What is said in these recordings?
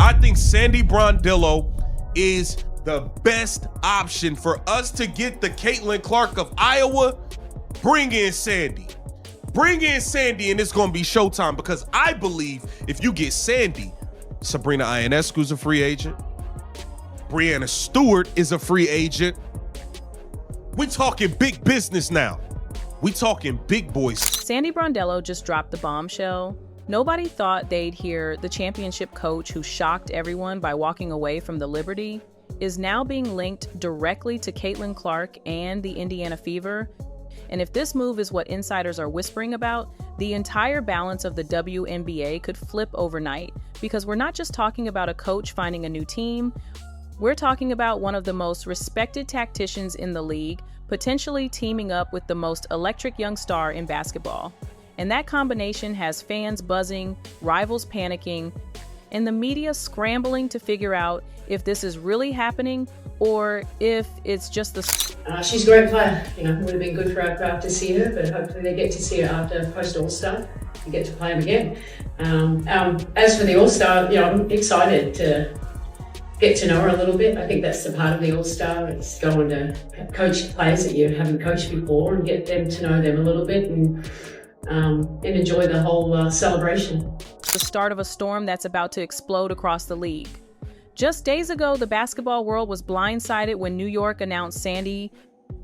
I think Sandy Brondello is the best option for us to get the Caitlin Clark of Iowa. Bring in Sandy. Bring in Sandy, and it's going to be showtime, because I believe if you get Sandy, Sabrina Ionescu's a free agent. Breanna Stewart is a free agent. We talking big business now. We talking big boys. Sandy Brondello just dropped the bombshell. Nobody thought they'd hear the championship coach who shocked everyone by walking away from the Liberty is now being linked directly to Caitlin Clark and the Indiana Fever. And if this move is what insiders are whispering about, the entire balance of the WNBA could flip overnight, because we're not just talking about a coach finding a new team. We're talking about one of the most respected tacticians in the league, potentially teaming up with the most electric young star in basketball. And that combination has fans buzzing, rivals panicking, and the media scrambling to figure out if this is really happening or if it's just the... She's a great player. You know, it would have been good for our crowd to see her, but hopefully they get to see her after post-All-Star and get to play them again. As for the All-Star, you know, I'm excited to get to know her a little bit. I think that's the part of the All-Star. It's going to coach players that you haven't coached before and get them to know them a little bit and enjoy the whole celebration. The start of a storm that's about to explode across the league. Just days ago, the basketball world was blindsided when New York announced Sandy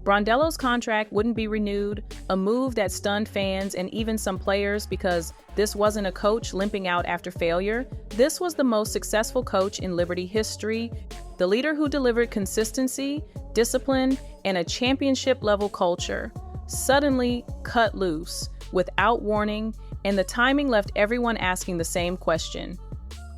Brondello's contract wouldn't be renewed, a move that stunned fans and even some players, because this wasn't a coach limping out after failure. This was the most successful coach in Liberty history, the leader who delivered consistency, discipline, and a championship-level culture, suddenly cut loose without warning, and the timing left everyone asking the same question.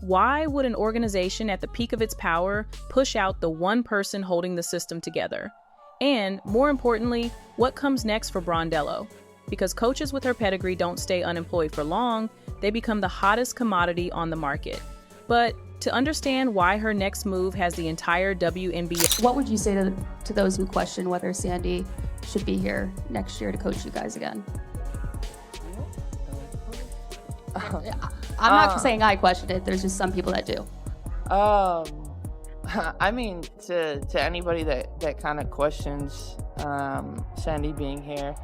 Why would an organization at the peak of its power push out the one person holding the system together? And, more importantly, what comes next for Brondello? Because coaches with her pedigree don't stay unemployed for long, they become the hottest commodity on the market. But to understand why her next move has the entire WNBA... What would you say to those who question whether Sandy should be here next year to coach you guys again? I'm not saying I question it. There's just some people that do. I mean, to anybody that kind of questions Sandy being here,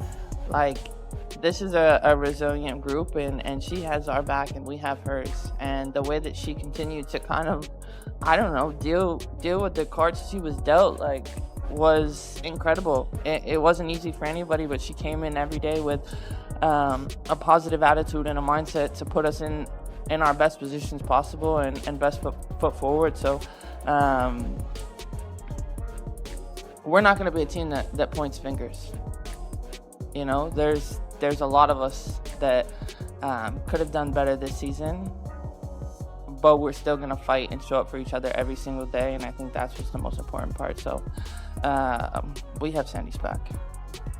like, this is a resilient group, and she has our back and we have hers. And the way that she continued to kind of, I don't know, deal with the cards she was dealt, like, was incredible. It wasn't easy for anybody, but she came in every day with a positive attitude and a mindset to put us in our best positions possible and best foot forward. So we're not going to be a team that points fingers. You know, there's a lot of us that could have done better this season, but we're still going to fight and show up for each other every single day, and I think that's just the most important part. So we have Sandy's back.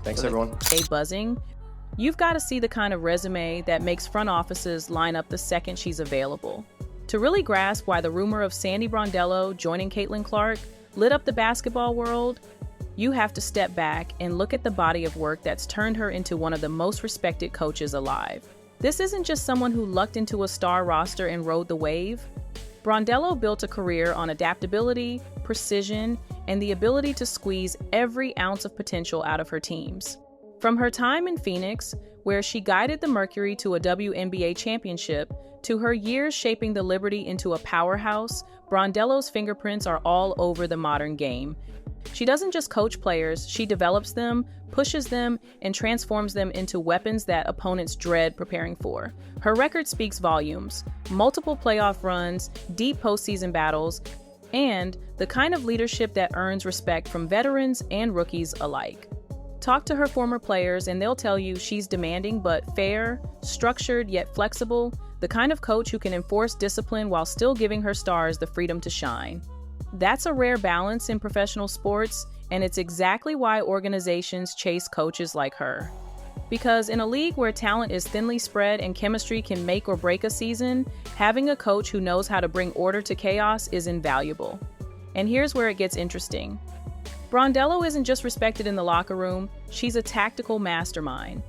Thanks, everyone. Stay buzzing. You've got to see the kind of resume that makes front offices line up the second she's available. To really grasp why the rumor of Sandy Brondello joining Caitlin Clark lit up the basketball world, you have to step back and look at the body of work that's turned her into one of the most respected coaches alive. This isn't just someone who lucked into a star roster and rode the wave. Brondello built a career on adaptability, precision, and the ability to squeeze every ounce of potential out of her teams. From her time in Phoenix, where she guided the Mercury to a WNBA championship, to her years shaping the Liberty into a powerhouse, Brondello's fingerprints are all over the modern game. She doesn't just coach players, she develops them, pushes them, and transforms them into weapons that opponents dread preparing for. Her record speaks volumes: multiple playoff runs, deep postseason battles, and the kind of leadership that earns respect from veterans and rookies alike. Talk to her former players and they'll tell you she's demanding but fair, structured yet flexible, the kind of coach who can enforce discipline while still giving her stars the freedom to shine. That's a rare balance in professional sports, and it's exactly why organizations chase coaches like her. Because in a league where talent is thinly spread and chemistry can make or break a season, having a coach who knows how to bring order to chaos is invaluable. And here's where it gets interesting. Brondello isn't just respected in the locker room, she's a tactical mastermind.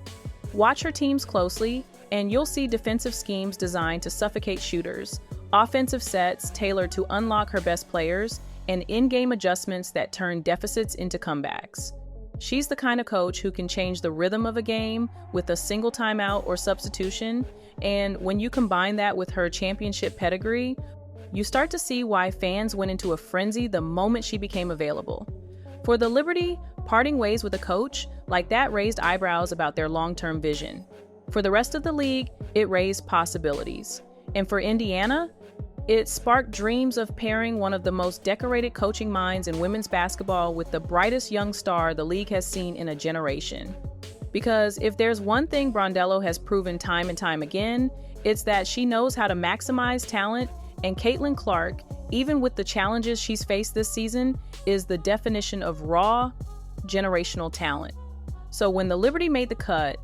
Watch her teams closely, and you'll see defensive schemes designed to suffocate shooters, offensive sets tailored to unlock her best players, and in-game adjustments that turn deficits into comebacks. She's the kind of coach who can change the rhythm of a game with a single timeout or substitution, and when you combine that with her championship pedigree, you start to see why fans went into a frenzy the moment she became available. For the Liberty, parting ways with a coach like that raised eyebrows about their long-term vision. For the rest of the league, it raised possibilities. And for Indiana, it sparked dreams of pairing one of the most decorated coaching minds in women's basketball with the brightest young star the league has seen in a generation. Because if there's one thing Brondello has proven time and time again, it's that she knows how to maximize talent, and Caitlin Clark, even with the challenges she's faced this season, is the definition of raw, generational talent. So when the Liberty made the cut,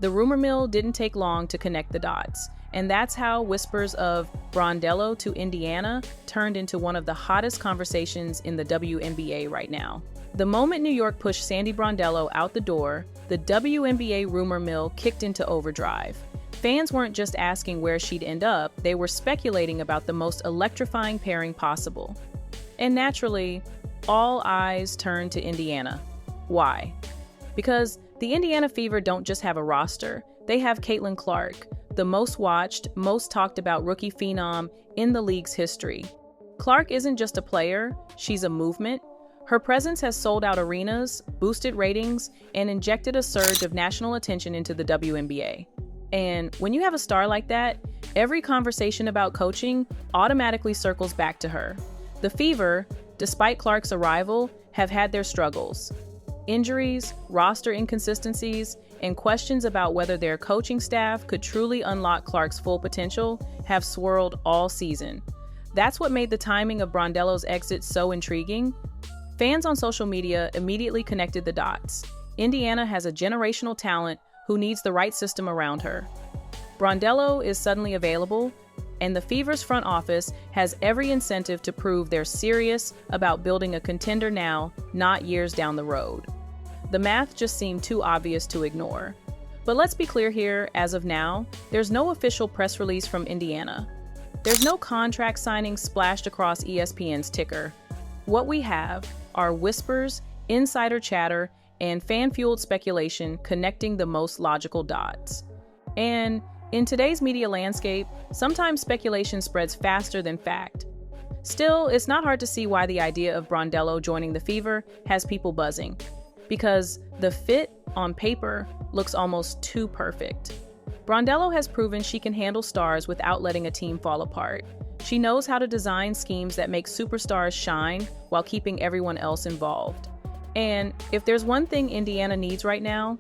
the rumor mill didn't take long to connect the dots. And that's how whispers of Brondello to Indiana turned into one of the hottest conversations in the WNBA right now. The moment New York pushed Sandy Brondello out the door, the WNBA rumor mill kicked into overdrive. Fans weren't just asking where she'd end up, they were speculating about the most electrifying pairing possible. And naturally, all eyes turned to Indiana. Why? Because the Indiana Fever don't just have a roster, they have Caitlin Clark, the most watched, most talked about rookie phenom in the league's history. Clark isn't just a player, she's a movement. Her presence has sold out arenas, boosted ratings, and injected a surge of national attention into the WNBA. And when you have a star like that, every conversation about coaching automatically circles back to her. The Fever, despite Clark's arrival, have had their struggles. Injuries, roster inconsistencies, and questions about whether their coaching staff could truly unlock Clark's full potential have swirled all season. That's what made the timing of Brondello's exit so intriguing. Fans on social media immediately connected the dots. Indiana has a generational talent who needs the right system around her. Brondello is suddenly available, and the Fever's front office has every incentive to prove they're serious about building a contender now, not years down the road. The math just seemed too obvious to ignore. But let's be clear here, as of now, there's no official press release from Indiana. There's no contract signing splashed across ESPN's ticker. What we have are whispers, insider chatter, and fan-fueled speculation connecting the most logical dots. And in today's media landscape, sometimes speculation spreads faster than fact. Still, it's not hard to see why the idea of Brondello joining the Fever has people buzzing. Because the fit, on paper, looks almost too perfect. Brondello has proven she can handle stars without letting a team fall apart. She knows how to design schemes that make superstars shine while keeping everyone else involved. And if there's one thing Indiana needs right now,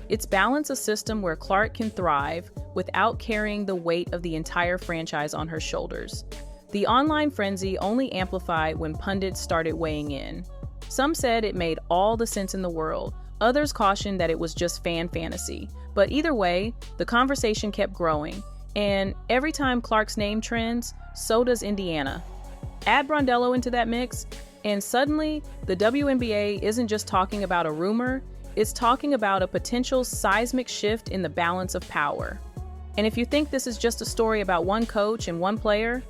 it's balance a system where Clark can thrive without carrying the weight of the entire franchise on her shoulders. The online frenzy only amplified when pundits started weighing in. Some said it made all the sense in the world. Others cautioned that it was just fan fantasy. But either way, the conversation kept growing. And every time Clark's name trends, so does Indiana. Add Brondello into that mix, and suddenly, the WNBA isn't just talking about a rumor, it's talking about a potential seismic shift in the balance of power. And if you think this is just a story about one coach and one player,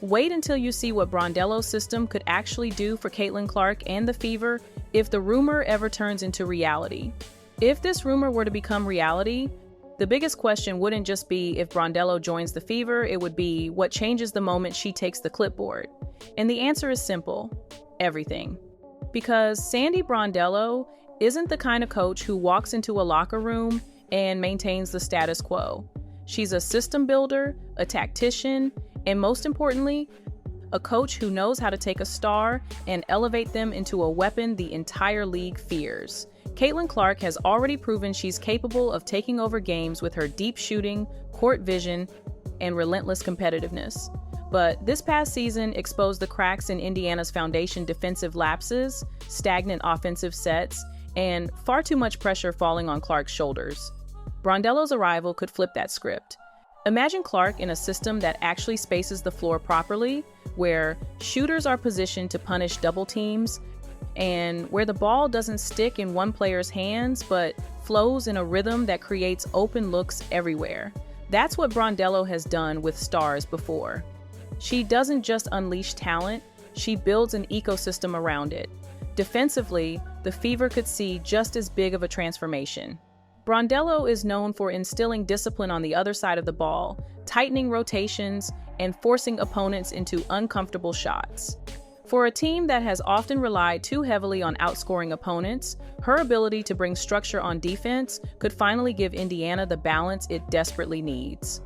wait until you see what Brondello's system could actually do for Caitlin Clark and the Fever if the rumor ever turns into reality. If this rumor were to become reality, the biggest question wouldn't just be if Brondello joins the Fever, it would be what changes the moment she takes the clipboard. And the answer is simple: everything. Because Sandy Brondello isn't the kind of coach who walks into a locker room and maintains the status quo. She's a system builder, a tactician, and most importantly, a coach who knows how to take a star and elevate them into a weapon the entire league fears. Caitlin Clark has already proven she's capable of taking over games with her deep shooting, court vision, and relentless competitiveness. But this past season exposed the cracks in Indiana's foundation: defensive lapses, stagnant offensive sets, and far too much pressure falling on Clark's shoulders. Brondello's arrival could flip that script. Imagine Clark in a system that actually spaces the floor properly, where shooters are positioned to punish double teams, and where the ball doesn't stick in one player's hands but flows in a rhythm that creates open looks everywhere. That's what Brondello has done with stars before. She doesn't just unleash talent, she builds an ecosystem around it. Defensively, the Fever could see just as big of a transformation. Brondello is known for instilling discipline on the other side of the ball, tightening rotations, and forcing opponents into uncomfortable shots. For a team that has often relied too heavily on outscoring opponents, her ability to bring structure on defense could finally give Indiana the balance it desperately needs.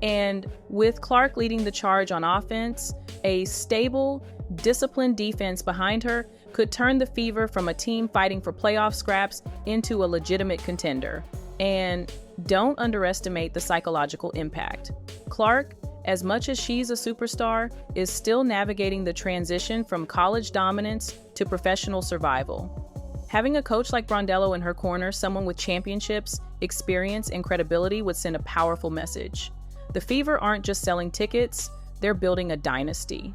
And with Clark leading the charge on offense, a stable, disciplined defense behind her could turn the Fever from a team fighting for playoff scraps into a legitimate contender. And don't underestimate the psychological impact. Clark, as much as she's a superstar, is still navigating the transition from college dominance to professional survival. Having a coach like Brondello in her corner, someone with championships, experience, and credibility, would send a powerful message. The Fever aren't just selling tickets, they're building a dynasty.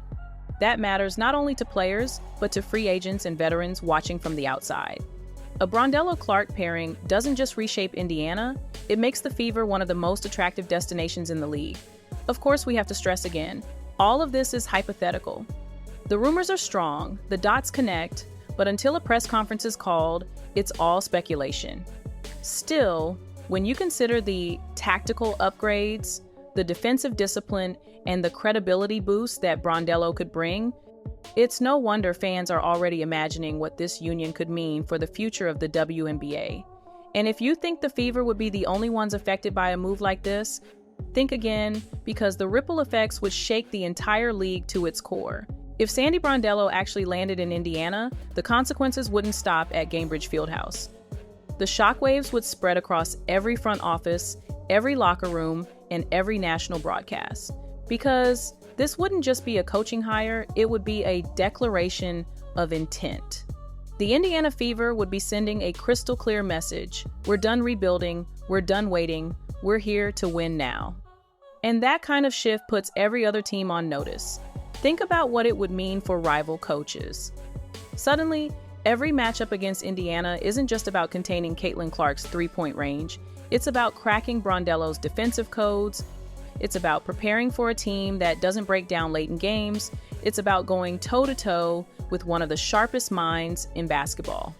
That matters not only to players, but to free agents and veterans watching from the outside. A Brondello-Clark pairing doesn't just reshape Indiana, it makes the Fever one of the most attractive destinations in the league. Of course, we have to stress again, all of this is hypothetical. The rumors are strong, the dots connect, but until a press conference is called, it's all speculation. Still, when you consider the tactical upgrades, the defensive discipline, and the credibility boost that Brondello could bring, it's no wonder fans are already imagining what this union could mean for the future of the WNBA. And if you think the Fever would be the only ones affected by a move like this, think again, because the ripple effects would shake the entire league to its core. If Sandy Brondello actually landed in Indiana, the consequences wouldn't stop at Gainbridge Fieldhouse. The shockwaves would spread across every front office, every locker room, and every national broadcast. Because this wouldn't just be a coaching hire, it would be a declaration of intent. The Indiana Fever would be sending a crystal clear message. We're done rebuilding, we're done waiting, we're here to win now. And that kind of shift puts every other team on notice. Think about what it would mean for rival coaches. Suddenly, every matchup against Indiana isn't just about containing Caitlin Clark's three-point range, it's about cracking Brondello's defensive codes. It's about preparing for a team that doesn't break down late in games. It's about going toe-to-toe with one of the sharpest minds in basketball.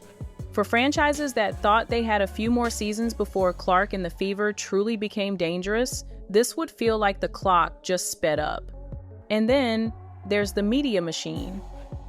For franchises that thought they had a few more seasons before Clark and the Fever truly became dangerous, this would feel like the clock just sped up. And then there's the media machine.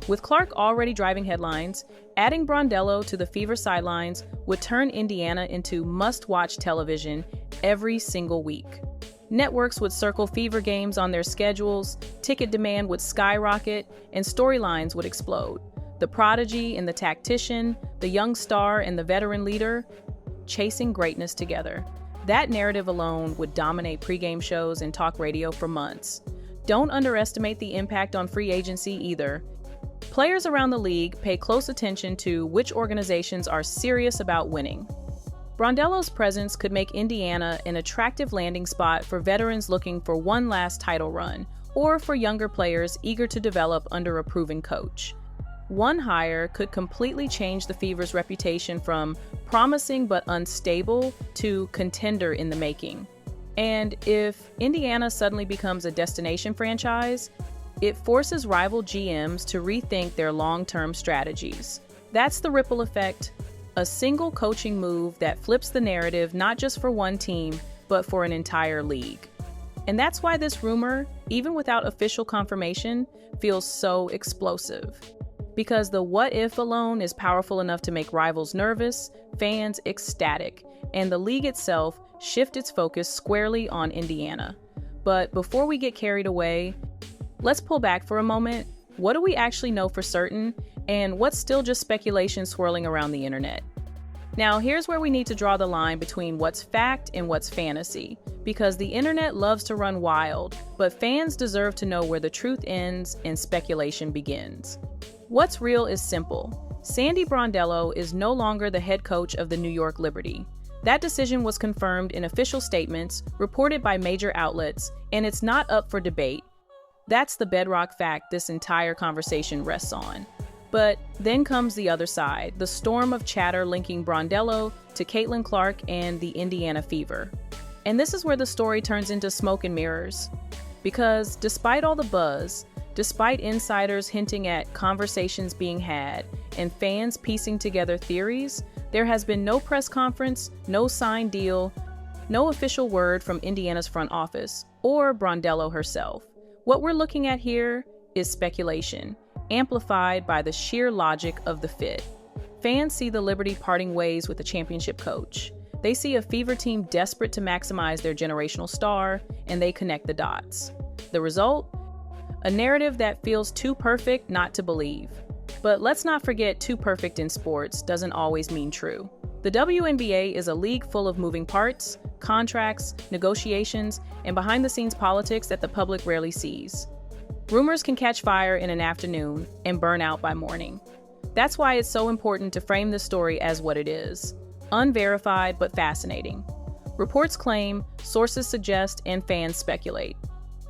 With Clark already driving headlines, adding Brondello to the Fever sidelines would turn Indiana into must-watch television every single week. Networks would circle Fever games on their schedules, ticket demand would skyrocket, and storylines would explode. The prodigy and the tactician, the young star and the veteran leader, chasing greatness together. That narrative alone would dominate pregame shows and talk radio for months. Don't underestimate the impact on free agency either. Players around the league pay close attention to which organizations are serious about winning. Brondello's presence could make Indiana an attractive landing spot for veterans looking for one last title run, or for younger players eager to develop under a proven coach. One hire could completely change the Fever's reputation from promising but unstable to contender in the making. And if Indiana suddenly becomes a destination franchise, it forces rival GMs to rethink their long-term strategies. That's the ripple effect. A single coaching move that flips the narrative not just for one team, but for an entire league. And that's why this rumor, even without official confirmation, feels so explosive. Because the what if alone is powerful enough to make rivals nervous, fans ecstatic, and the league itself shift its focus squarely on Indiana. But before we get carried away, let's pull back for a moment. What do we actually know for certain, and what's still just speculation swirling around the internet? Now, here's where we need to draw the line between what's fact and what's fantasy, because the internet loves to run wild, but fans deserve to know where the truth ends and speculation begins. What's real is simple. Sandy Brondello is no longer the head coach of the New York Liberty. That decision was confirmed in official statements reported by major outlets, and it's not up for debate. That's the bedrock fact this entire conversation rests on. But then comes the other side, the storm of chatter linking Brondello to Caitlin Clark and the Indiana Fever. And this is where the story turns into smoke and mirrors. Because despite all the buzz, despite insiders hinting at conversations being had and fans piecing together theories, there has been no press conference, no signed deal, no official word from Indiana's front office or Brondello herself. What we're looking at here is speculation, amplified by the sheer logic of the fit. Fans see the Liberty parting ways with a championship coach. They see a Fever team desperate to maximize their generational star, and they connect the dots. The result? A narrative that feels too perfect not to believe. But let's not forget, too perfect in sports doesn't always mean true. The WNBA is a league full of moving parts, contracts, negotiations, and behind-the-scenes politics that the public rarely sees. Rumors can catch fire in an afternoon and burn out by morning. That's why it's so important to frame this story as what it is: unverified but fascinating. Reports claim, sources suggest, and fans speculate.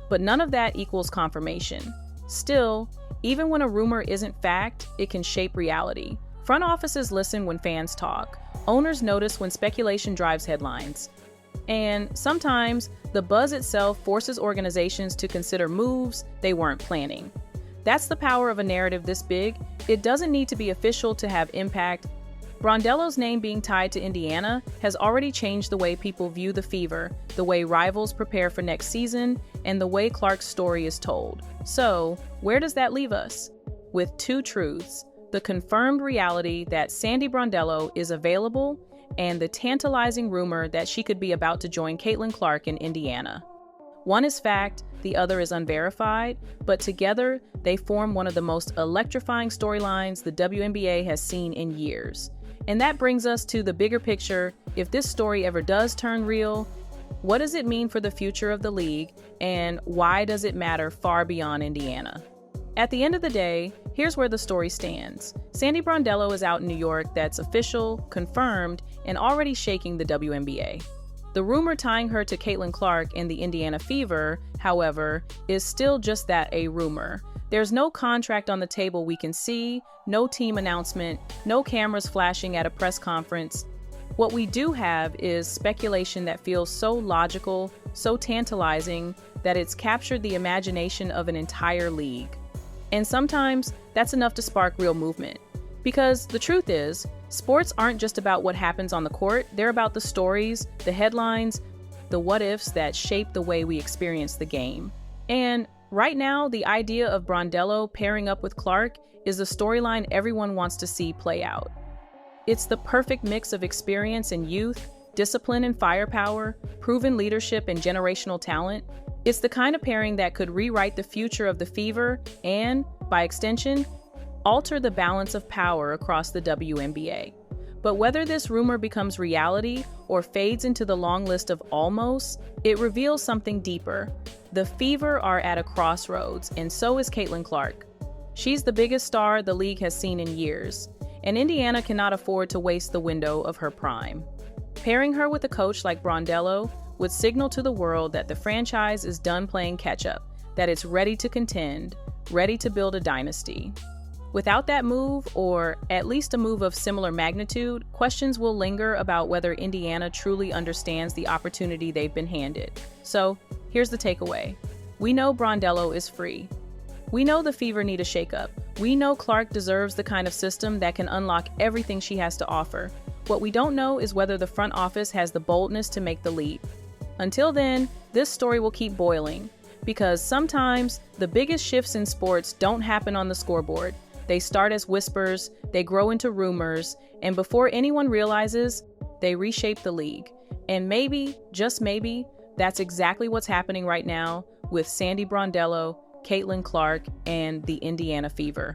But none of that equals confirmation. Still, even when a rumor isn't fact, it can shape reality. Front offices listen when fans talk. Owners notice when speculation drives headlines. And sometimes, the buzz itself forces organizations to consider moves they weren't planning. That's the power of a narrative this big. It doesn't need to be official to have impact. Brondello's name being tied to Indiana has already changed the way people view the Fever, the way rivals prepare for next season, and the way Clark's story is told. So, where does that leave us? With two truths: the confirmed reality that Sandy Brondello is available, and the tantalizing rumor that she could be about to join Caitlin Clark in Indiana. One is fact, the other is unverified, but together they form one of the most electrifying storylines the WNBA has seen in years. And that brings us to the bigger picture. If this story ever does turn real, what does it mean for the future of the league, and why does it matter far beyond Indiana? At the end of the day, here's where the story stands. Sandy Brondello is out in New York. That's official, confirmed, and already shaking the WNBA. The rumor tying her to Caitlin Clark and the Indiana Fever, however, is still just that, a rumor. There's no contract on the table we can see, no team announcement, no cameras flashing at a press conference. What we do have is speculation that feels so logical, so tantalizing, that it's captured the imagination of an entire league. And sometimes that's enough to spark real movement. Because the truth is, sports aren't just about what happens on the court, they're about the stories, the headlines, the what-ifs that shape the way we experience the game. And right now, the idea of Brondello pairing up with Clark is the storyline everyone wants to see play out. It's the perfect mix of experience and youth, discipline and firepower, proven leadership and generational talent. It's the kind of pairing that could rewrite the future of the Fever and, by extension, alter the balance of power across the WNBA. But whether this rumor becomes reality or fades into the long list of almost, it reveals something deeper. The Fever are at a crossroads, and so is Caitlin Clark. She's the biggest star the league has seen in years, and Indiana cannot afford to waste the window of her prime. Pairing her with a coach like Brondello would signal to the world that the franchise is done playing catch-up, that it's ready to contend, ready to build a dynasty. Without that move, or at least a move of similar magnitude, questions will linger about whether Indiana truly understands the opportunity they've been handed. So, here's the takeaway. We know Brondello is free. We know the Fever need a shakeup. We know Clark deserves the kind of system that can unlock everything she has to offer. What we don't know is whether the front office has the boldness to make the leap. Until then, this story will keep boiling, because sometimes the biggest shifts in sports don't happen on the scoreboard. They start as whispers, they grow into rumors, and before anyone realizes, they reshape the league. And maybe, just maybe, that's exactly what's happening right now with Sandy Brondello, Caitlin Clark, and the Indiana Fever.